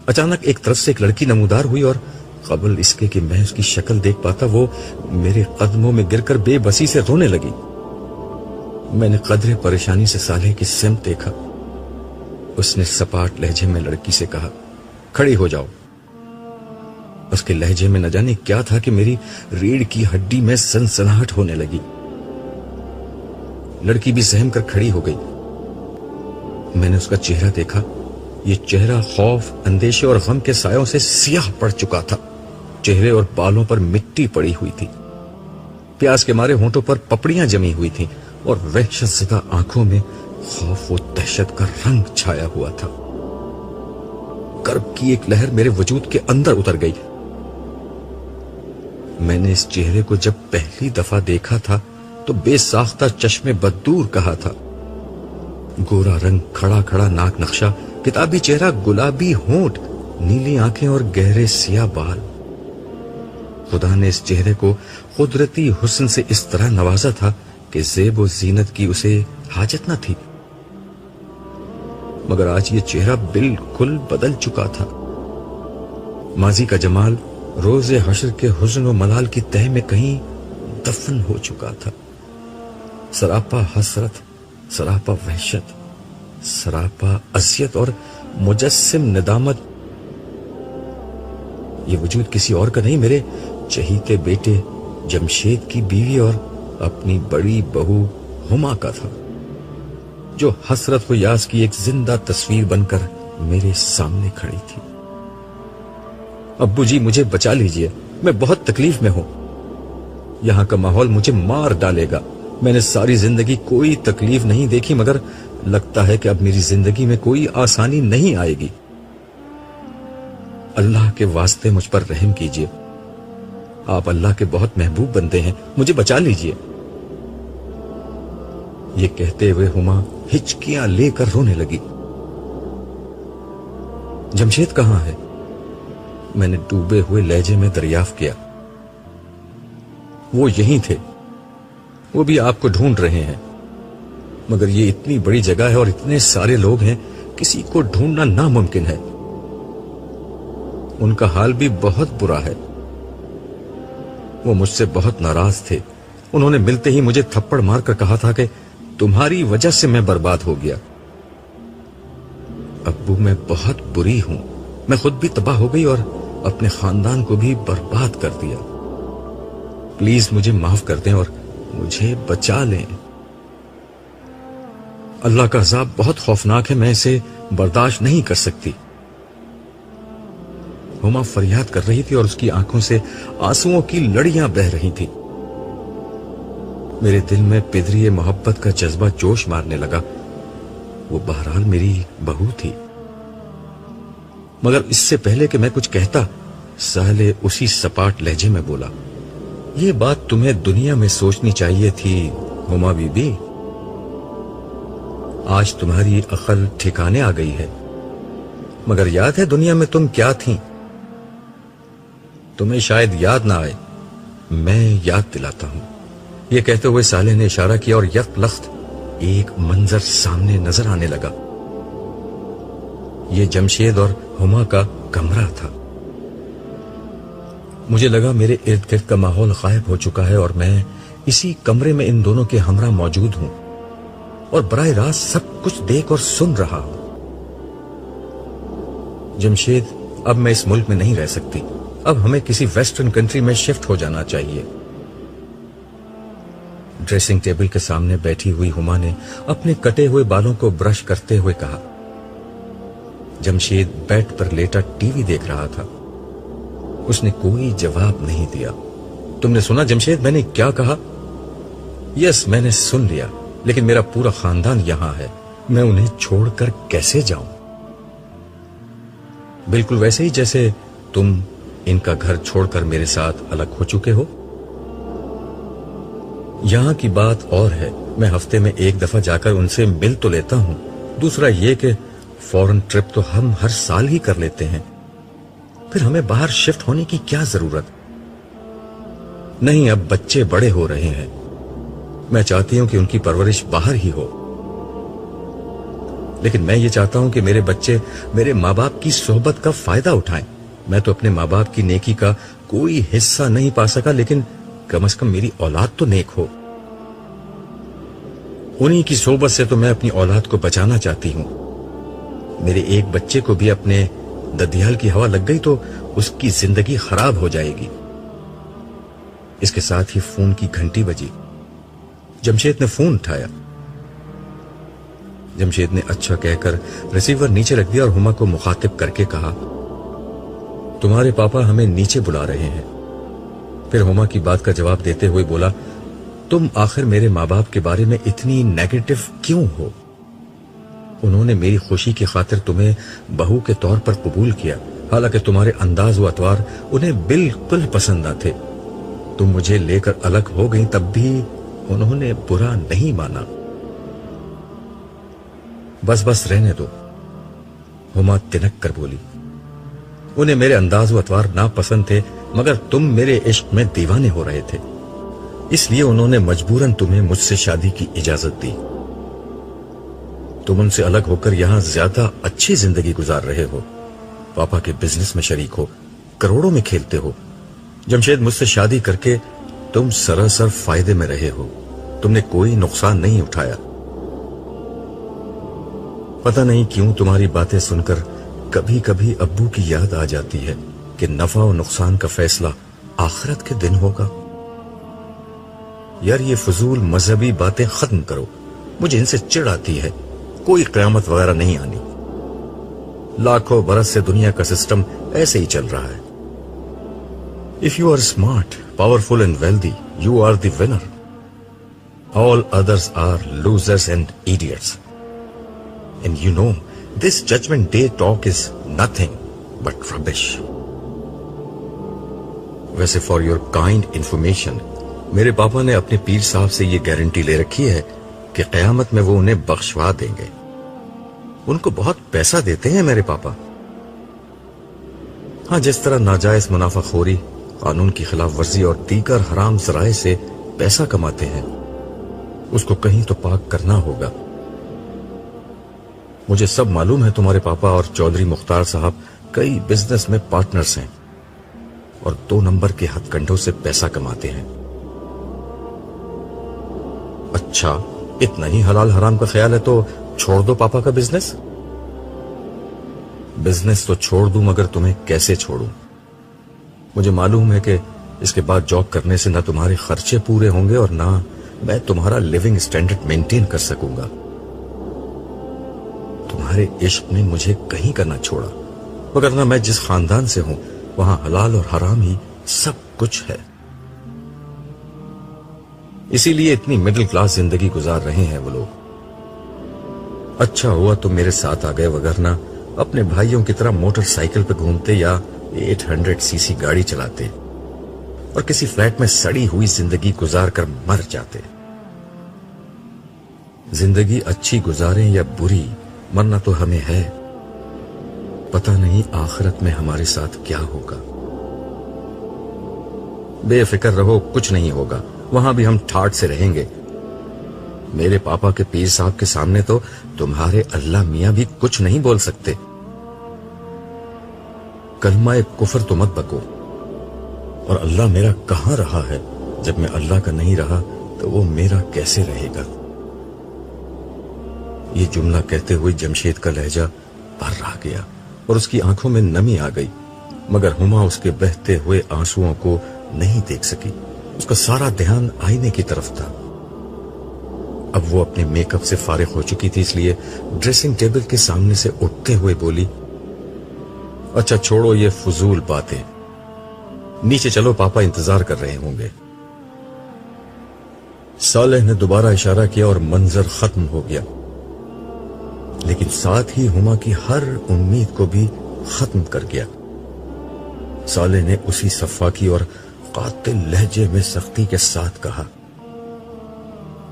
اچانک ایک طرف سے ایک لڑکی نمودار ہوئی اور قبل اس کے کہ میں اس کی شکل دیکھ پاتا وہ میرے قدموں میں گر کر بے بسی سے رونے لگی۔ میں نے قدرے پریشانی سے صالح کی سمت دیکھا۔ اس نے سپاٹ لہجے میں لڑکی سے کہا، کھڑی ہو جاؤ۔ اس کے لہجے میں نہ جانے کیا تھا کہ میری ریڑھ کی ہڈی میں سنسناہٹ ہونے لگی۔ لڑکی بھی سہم کر کھڑی ہو گئی۔ میں نے اس کا چہرہ دیکھا۔ یہ چہرہ خوف، اندیشے اور غم کے سایوں سے سیاہ پڑ چکا تھا۔ چہرے اور بالوں پر مٹی پڑی ہوئی تھی۔ پیاس کے مارے ہونٹوں پر پپڑیاں جمی ہوئی تھیں اور وحشت زدہ آنکھوں میں خوف و دہشت کا رنگ چھایا ہوا تھا۔ کرب کی ایک لہر میرے وجود کے اندر اتر گئی۔ میں نے اس چہرے کو جب پہلی دفعہ دیکھا تھا تو بے ساختہ چشم بددور کہا تھا۔ گورا رنگ، کھڑا کھڑا ناک نقشہ، کتابی چہرہ، گلابی ہونٹ، نیلی آنکھیں اور گہرے سیاہ بال۔ خدا نے اس چہرے کو قدرتی حسن سے اس طرح نوازا تھا کہ زیب و زینت کی اسے حاجت نہ تھی، مگر آج یہ چہرہ بالکل بدل چکا تھا۔ ماضی کا جمال روز حشر کے حزن و ملال کی تہ میں کہیں دفن ہو چکا تھا۔ سراپا حسرت، سراپا وحشت، سراپا اذیت اور مجسم ندامت۔ یہ وجود کسی اور کا نہیں، میرے چہیتے بیٹے جمشید کی بیوی اور اپنی بڑی بہو ہما کا تھا، جو حسرت و یاس کی ایک زندہ تصویر بن کر میرے سامنے کھڑی تھی۔ ابو جی مجھے بچا لیجئے، میں بہت تکلیف میں ہوں۔ یہاں کا ماحول مجھے مار ڈالے گا۔ میں نے ساری زندگی کوئی تکلیف نہیں دیکھی، مگر لگتا ہے کہ اب میری زندگی میں کوئی آسانی نہیں آئے گی۔ اللہ کے واسطے مجھ پر رحم کیجئے، آپ اللہ کے بہت محبوب بندے ہیں، مجھے بچا لیجئے۔ یہ کہتے ہوئے ہما ہچکیاں لے کر رونے لگی۔ جمشید کہاں ہے؟ میں نے ڈوبے ہوئے لہجے میں دریافت کیا۔ وہ یہیں تھے، وہ بھی آپ کو ڈھونڈ رہے ہیں، مگر یہ اتنی بڑی جگہ ہے اور اتنے سارے لوگ ہیں، کسی کو ڈھونڈنا ناممکن ہے۔ ان کا حال بھی بہت برا ہے۔ وہ مجھ سے بہت ناراض تھے۔ انہوں نے ملتے ہی مجھے تھپڑ مار کر کہا تھا کہ تمہاری وجہ سے میں برباد ہو گیا۔ ابو میں بہت بری ہوں، میں خود بھی تباہ ہو گئی اور اپنے خاندان کو بھی برباد کر دیا۔ پلیز مجھے معاف کر دیں اور مجھے بچا لیں۔ اللہ کا عذاب بہت خوفناک ہے، میں اسے برداشت نہیں کر سکتی۔ ہما فریاد کر رہی تھی اور اس کی آنکھوں سے آنسوؤں کی لڑیاں بہہ رہی تھیں۔ میرے دل میں پدری محبت کا جذبہ جوش مارنے لگا۔ وہ بہرحال میری بہو تھی، مگر اس سے پہلے کہ میں کچھ کہتا، سہلے اسی سپاٹ لہجے میں بولا، یہ بات تمہیں دنیا میں سوچنی چاہیے تھی ہما بی بی۔ آج تمہاری عقل ٹھکانے آ گئی ہے، مگر یاد ہے دنیا میں تم کیا تھیں؟ تمہیں شاید یاد نہ آئے، میں یاد دلاتا ہوں۔ یہ کہتے ہوئے صالح نے اشارہ کیا اور یک لخت ایک منظر سامنے نظر آنے لگا۔ یہ جمشید اور ہما کا کمرہ تھا۔ مجھے لگا میرے ارد گرد کا ماحول غائب ہو چکا ہے اور میں اسی کمرے میں ان دونوں کے ہمراہ موجود ہوں اور براہ راست سب کچھ دیکھ اور سن رہا ہوں۔ جمشید، اب میں اس ملک میں نہیں رہ سکتی، اب ہمیں کسی ویسٹرن کنٹری میں شفٹ ہو جانا چاہیے۔ ڈریسنگ ٹیبل کے سامنے بیٹھی ہوئی ہما نے اپنے کٹے ہوئے بالوں کو برش کرتے ہوئے کہا۔ جمشید بیڈ پر لیٹا ٹی وی دیکھ رہا تھا۔ اس نے کوئی جواب نہیں دیا۔ تم نے سنا جمشید میں نے کیا کہا؟ یس، میں نے سن لیا، لیکن میرا پورا خاندان یہاں ہے، میں انہیں چھوڑ کر کیسے جاؤں؟ بالکل ویسے ہی جیسے تم ان کا گھر چھوڑ کر میرے ساتھ الگ ہو چکے ہو۔ یہاں کی بات اور ہے، میں ہفتے میں ایک دفعہ جا کر ان سے مل تو لیتا ہوں، دوسرا یہ کہ فورن ٹرپ تو ہم ہر سال ہی کر لیتے ہیں، پھر ہمیں باہر شفٹ ہونے کی کیا ضرورت؟ نہیں، اب بچے بڑے ہو رہے ہیں، میں چاہتی ہوں کہ ان کی پرورش باہر ہی ہو۔ لیکن میں یہ چاہتا ہوں کہ میرے بچے میرے ماں باپ کی صحبت کا فائدہ اٹھائیں. میں تو اپنے ماں باپ کی نیکی کا کوئی حصہ نہیں پا سکا، لیکن کم از کم میری اولاد تو نیک ہو. انہی کی صحبت سے تو میں اپنی اولاد کو بچانا چاہتی ہوں. میرے ایک بچے کو بھی اپنے ددیال کی ہوا لگ گئی تو اس کی زندگی خراب ہو جائے گی. اس کے ساتھ ہی فون کی گھنٹی بجی. جمشید نے فون اٹھایا. جمشید نے اچھا کہہ کر ریسیور نیچے رکھ دیا اور ہما کو مخاطب کر کے کہا، تمہارے پاپا ہمیں نیچے بلا رہے ہیں. پھر ہما کی بات کا جواب دیتے ہوئے بولا، تم آخر میرے ماں باپ کے بارے میں اتنی نیگیٹو کیوں ہو؟ انہوں نے میری خوشی کی خاطر تمہیں بہو کے طور پر قبول کیا، حالانکہ تمہارے انداز و اطوار انہیں بالکل پسند نہ تھے. تم مجھے لے کر الگ ہو گئی تب بھی انہوں نے برا نہیں مانا. بس رہنے دو، ہما تنک کر بولی. انہیں میرے انداز و اطوار ناپسند تھے، مگر تم میرے عشق میں دیوانے ہو رہے تھے، اس لیے انہوں نے مجبوراً تمہیں مجھ سے شادی کی اجازت دی. تم ان سے الگ ہو کر یہاں زیادہ اچھی زندگی گزار رہے ہو، پاپا کے بزنس میں شریک ہو، کروڑوں میں کھیلتے ہو. جمشید، مجھ سے شادی کر کے تم سراسر فائدے میں رہے ہو، تم نے کوئی نقصان نہیں اٹھایا. پتہ نہیں کیوں تمہاری باتیں سن کر کبھی کبھی ابو کی یاد آ جاتی ہے کہ نفع و نقصان کا فیصلہ آخرت کے دن ہوگا. یار، یہ فضول مذہبی باتیں ختم کرو، مجھے ان سے چڑ آتی ہے. کوئی قیامت وغیرہ نہیں آنی، لاکھوں برس سے دنیا کا سسٹم ایسے ہی چل رہا ہے. If you are smart, powerful and wealthy, you are the winner. All others are losers and idiots. And you know, this judgment day talk is nothing but rubbish. ویسے for your kind information, میرے پاپا نے اپنے پیر صاحب سے یہ guarantee لے رکھی ہے کہ قیامت میں وہ انہیں بخشوا دیں گے. ان کو بہت پیسہ دیتے ہیں میرے پاپا. ہاں، جس طرح ناجائز منافع خوری، قانون کی خلاف ورزی اور دیگر حرام ذرائع سے پیسہ کماتے ہیں، اس کو کہیں تو پاک کرنا ہوگا. مجھے سب معلوم ہے تمہارے پاپا اور چودھری مختار صاحب کئی بزنس میں پارٹنرز ہیں اور 2 نمبر کے ہتھ کنڈوں سے پیسہ کماتے ہیں. اچھا، اتنا ہی حلال حرام کا خیال ہے تو چھوڑ دو پاپا کا بزنس. بزنس تو چھوڑ دوں، مگر تمہیں کیسے چھوڑوں؟ مجھے معلوم ہے کہ اس کے بعد جاب کرنے سے نہ تمہارے خرچے پورے ہوں گے اور نہ میں تمہارا لیونگ سٹینڈرڈ مینٹین کر سکوں گا. تمہارے عشق نے مجھے کہیں کا نہ چھوڑا، وگرنہ میں جس خاندان سے ہوں وہاں حلال اور حرام ہی سب کچھ ہے. اسی لیے اتنی مڈل کلاس زندگی گزار رہے ہیں وہ لوگ. اچھا ہوا تم میرے ساتھ آ گئے، وگرنہ اپنے بھائیوں کی طرح موٹر سائیکل پہ گھومتے یا 800 cc گاڑی چلاتے اور کسی فلیٹ میں سڑی ہوئی زندگی گزار کر مر جاتے. زندگی اچھی گزاریں یا بری، مرنا تو ہمیں ہے. پتہ نہیں آخرت میں ہمارے ساتھ کیا ہوگا. بے فکر رہو، کچھ نہیں ہوگا، وہاں بھی ہم ٹھاٹ سے رہیں گے. میرے پاپا کے پیر صاحب کے سامنے تو تمہارے اللہ میاں بھی کچھ نہیں بول سکتے. کلمہ کفر تو مت بکو. اور اللہ میرا کہاں رہا ہے؟ جب میں اللہ کا نہیں رہا تو وہ میرا کیسے رہے گا؟ یہ جملہ کہتے ہوئے جمشید کا لہجہ بھر رہ گیا اور اس کی آنکھوں میں نمی آ گئی، مگر ہما اس کے بہتے ہوئے آنسوؤں کو نہیں دیکھ سکی. اس کا سارا دھیان آئینے کی طرف تھا. اب وہ اپنے میک اپ سے فارغ ہو چکی تھی، اس لیے ڈریسنگ ٹیبل کے سامنے سے اٹھتے ہوئے بولی، اچھا چھوڑو یہ فضول باتیں، نیچے چلو، پاپا انتظار کر رہے ہوں گے. صالح نے دوبارہ اشارہ کیا اور منظر ختم ہو گیا، لیکن ساتھ ہی ہما کی ہر امید کو بھی ختم کر گیا. صالح نے اسی صفاقی اور قاتل لہجے میں سختی کے ساتھ کہا،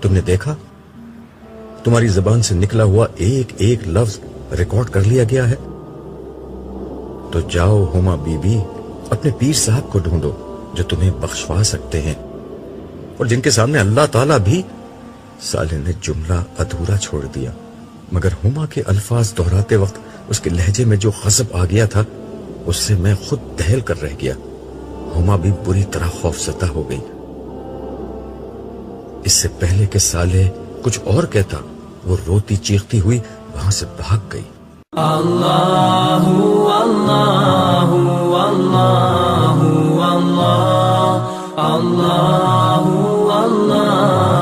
تم نے دیکھا؟ تمہاری زبان سے نکلا ہوا ایک ایک لفظ ریکارڈ کر لیا گیا ہے. تو جاؤ ہما بی بی، اپنے پیر صاحب کو ڈھونڈو جو تمہیں بخشوا سکتے ہیں اور جن کے سامنے اللہ تعالیٰ بھی. صالح نے جملہ ادھورا چھوڑ دیا مگر ہما کے الفاظ دہراتے وقت اس کے لہجے میں جو غضب آ گیا تھا اس سے میں خود دہل کر رہ گیا. ہما بھی بری طرح خوفزدہ ہو گئی. اس سے پہلے کہ صالح کچھ اور کہتا وہ روتی چیختی ہوئی وہاں سے بھاگ گئی. اللہ اللہ اللہ اللہ اللہ اللہ